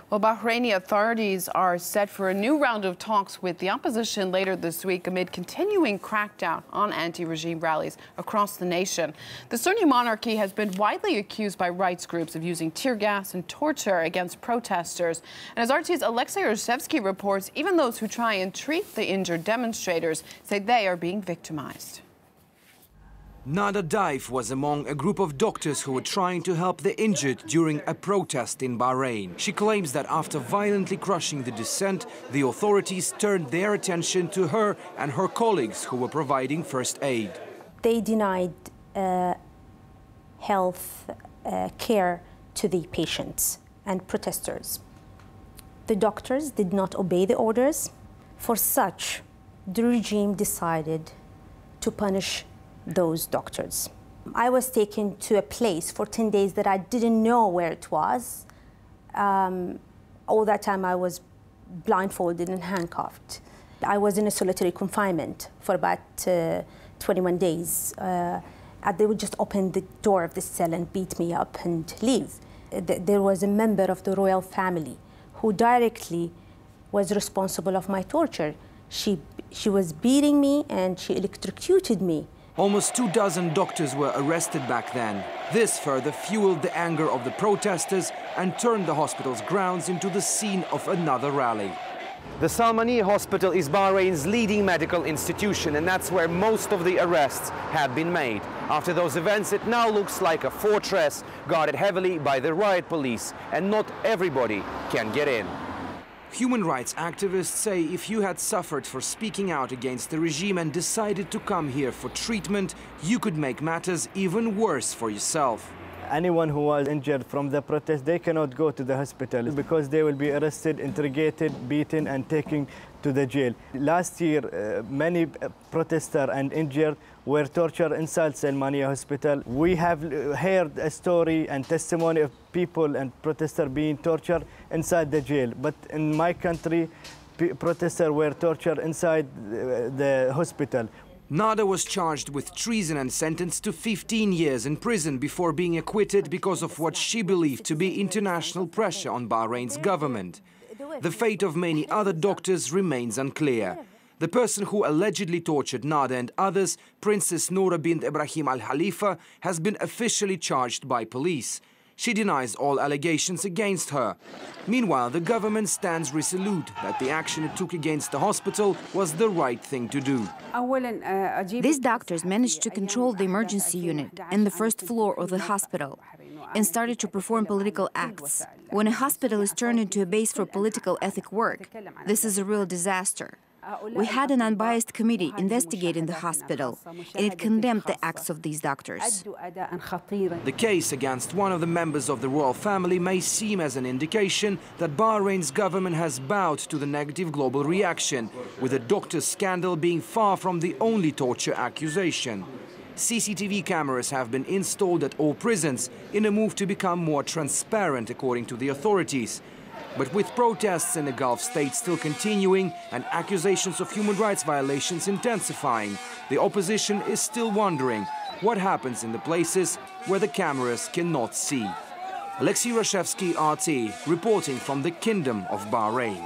Well, Bahraini authorities are set for a new round of talks with the opposition later this week amid continuing crackdown on anti-regime rallies across the nation. The Sunni monarchy has been widely accused by rights groups of using tear gas and torture against protesters. And as RT's Alexei Rashevsky reports, even those who try and treat the injured demonstrators say they are being victimized. Nada Daif was among a group of doctors who were trying to help the injured during a protest in Bahrain. She claims that after violently crushing the dissent, the authorities turned their attention to her and her colleagues who were providing first aid. They denied health care to the patients and protesters. The doctors did not obey the orders. For such, the regime decided to punish those doctors. I was taken to a place for 10 days that I didn't know where it was. All that time I was blindfolded and handcuffed. I was in a solitary confinement for about 21 days. They would just open the door of the cell and beat me up and leave. There was a member of the royal family who directly was responsible of my torture. She was beating me and she electrocuted me. Almost 24 doctors were arrested back then. This further fueled the anger of the protesters and turned the hospital's grounds into the scene of another rally. The Salmanieh Hospital is Bahrain's leading medical institution, and that's where most of the arrests have been made. After those events, it now looks like a fortress guarded heavily by the riot police, and not everybody can get in. Human rights activists say if you had suffered for speaking out against the regime and decided to come here for treatment, you could make matters even worse for yourself. Anyone who was injured from the protest, they cannot go to the hospital because they will be arrested, interrogated, beaten and taken to the jail. Last year, many protesters and injured were tortured inside Salmanieh Hospital. We have heard a story and testimony of people and protesters being tortured inside the jail. But in my country, protesters were tortured inside the hospital. Nada was charged with treason and sentenced to 15 years in prison before being acquitted because of what she believed to be international pressure on Bahrain's government. The fate of many other doctors remains unclear. The person who allegedly tortured Nada and others, Princess Noura bint Ibrahim Al Khalifa, has been officially charged by police. She denies all allegations against her. Meanwhile, the government stands resolute that the action it took against the hospital was the right thing to do. These doctors managed to control the emergency unit and the first floor of the hospital and started to perform political acts. When a hospital is turned into a base for political ethic work, this is a real disaster. We had an unbiased committee investigating the hospital, and it condemned the acts of these doctors. The case against one of the members of the royal family may seem as an indication that Bahrain's government has bowed to the negative global reaction, with the doctor's scandal being far from the only torture accusation. CCTV cameras have been installed at all prisons in a move to become more transparent, according to the authorities. But with protests in the Gulf states still continuing and accusations of human rights violations intensifying, the opposition is still wondering what happens in the places where the cameras cannot see. Alexei Rashevsky, RT, reporting from the Kingdom of Bahrain.